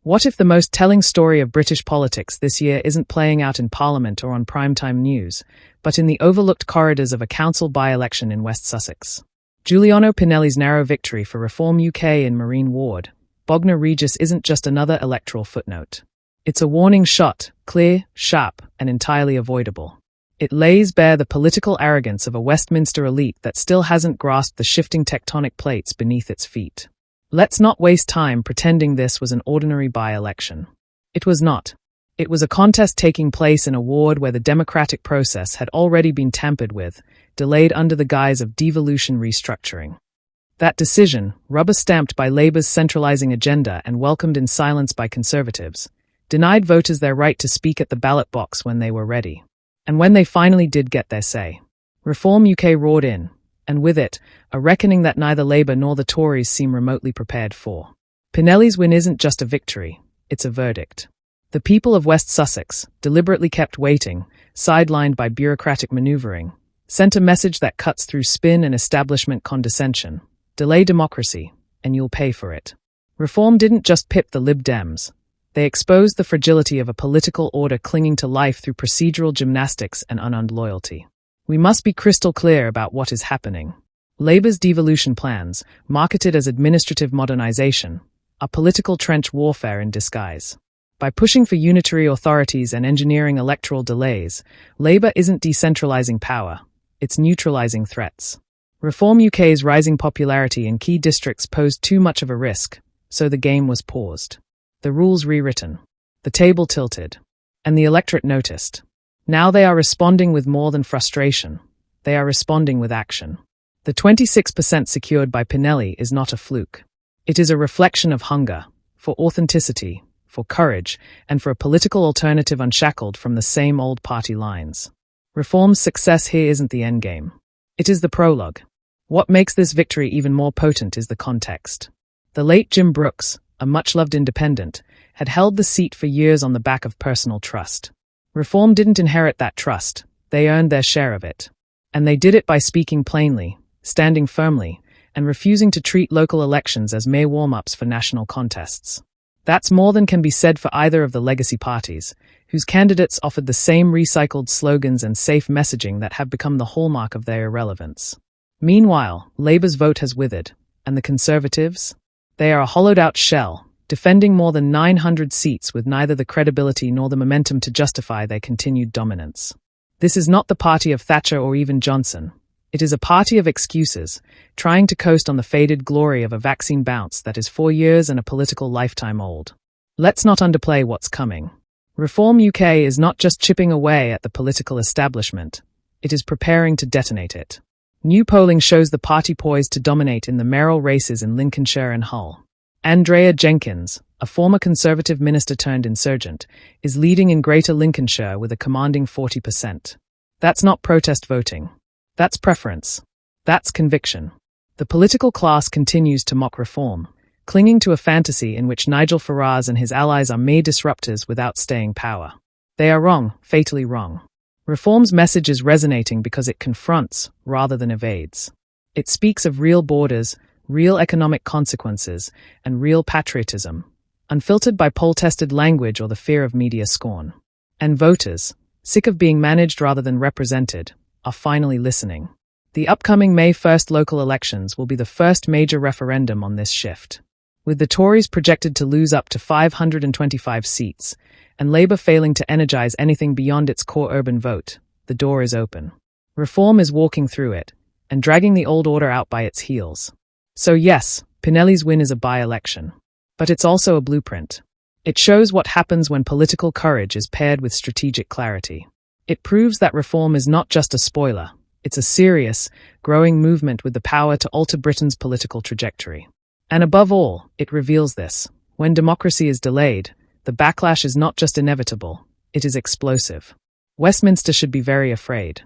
What if the most telling story of British politics this year isn't playing out in Parliament or on primetime news, but in the overlooked corridors of a council by-election in West Sussex? Giuliano Pinelli's narrow victory for Reform UK in Marine Ward, Bognor Regis isn't just another electoral footnote. It's a warning shot, clear, sharp, and entirely avoidable. It lays bare the political arrogance of a Westminster elite that still hasn't grasped the shifting tectonic plates beneath its feet. Let's not waste time pretending this was an ordinary by-election. It was not. It was a contest taking place in a ward where the democratic process had already been tampered with, delayed under the guise of devolution restructuring. That decision, rubber-stamped by Labour's centralising agenda and welcomed in silence by Conservatives, denied voters their right to speak at the ballot box when they were ready. And when they finally did get their say, Reform UK roared in, and with it, a reckoning that neither Labour nor the Tories seem remotely prepared for. Pinelli's win isn't just a victory, it's a verdict. The people of West Sussex, deliberately kept waiting, sidelined by bureaucratic manoeuvring, sent a message that cuts through spin and establishment condescension. Delay democracy, and you'll pay for it. Reform didn't just pip the Lib Dems. They exposed the fragility of a political order clinging to life through procedural gymnastics and unearned loyalty. We must be crystal clear about what is happening. Labour's devolution plans, marketed as administrative modernisation, are political trench warfare in disguise. By pushing for unitary authorities and engineering electoral delays, Labour isn't decentralising power, it's neutralising threats. Reform UK's rising popularity in key districts posed too much of a risk, so the game was paused. The rules rewritten, the table tilted, and the electorate noticed. Now they are responding with more than frustration. They are responding with action. The 26% secured by Pinelli is not a fluke. It is a reflection of hunger, for authenticity, for courage, and for a political alternative unshackled from the same old party lines. Reform's success here isn't the endgame. It is the prologue. What makes this victory even more potent is the context. The late Jim Brooks, a much-loved independent, had held the seat for years on the back of personal trust. Reform didn't inherit that trust, they earned their share of it. And they did it by speaking plainly, standing firmly, and refusing to treat local elections as mere warm-ups for national contests. That's more than can be said for either of the legacy parties, whose candidates offered the same recycled slogans and safe messaging that have become the hallmark of their irrelevance. Meanwhile, Labour's vote has withered, and the Conservatives? They are a hollowed-out shell, defending more than 900 seats with neither the credibility nor the momentum to justify their continued dominance. This is not the party of Thatcher or even Johnson. It is a party of excuses, trying to coast on the faded glory of a vaccine bounce that is 4 years and a political lifetime old. Let's not underplay what's coming. Reform UK is not just chipping away at the political establishment, it is preparing to detonate it. New polling shows the party poised to dominate in the mayoral races in Lincolnshire and Hull. Andrea Jenkins, a former Conservative minister-turned-insurgent, is leading in Greater Lincolnshire with a commanding 40%. That's not protest voting. That's preference. That's conviction. The political class continues to mock reform, clinging to a fantasy in which Nigel Farage and his allies are mere disruptors without staying power. They are wrong, fatally wrong. Reform's message is resonating because it confronts rather than evades. It speaks of real borders, real economic consequences, and real patriotism, unfiltered by poll-tested language or the fear of media scorn. And voters, sick of being managed rather than represented, are finally listening. The upcoming May 1st local elections will be the first major referendum on this shift. With the Tories projected to lose up to 525 seats, and Labour failing to energise anything beyond its core urban vote, the door is open. Reform is walking through it, and dragging the old order out by its heels. So yes, Pinelli's win is a by-election. But it's also a blueprint. It shows what happens when political courage is paired with strategic clarity. It proves that reform is not just a spoiler, it's a serious, growing movement with the power to alter Britain's political trajectory. And above all, it reveals this. When democracy is delayed, the backlash is not just inevitable, it is explosive. Westminster should be very afraid.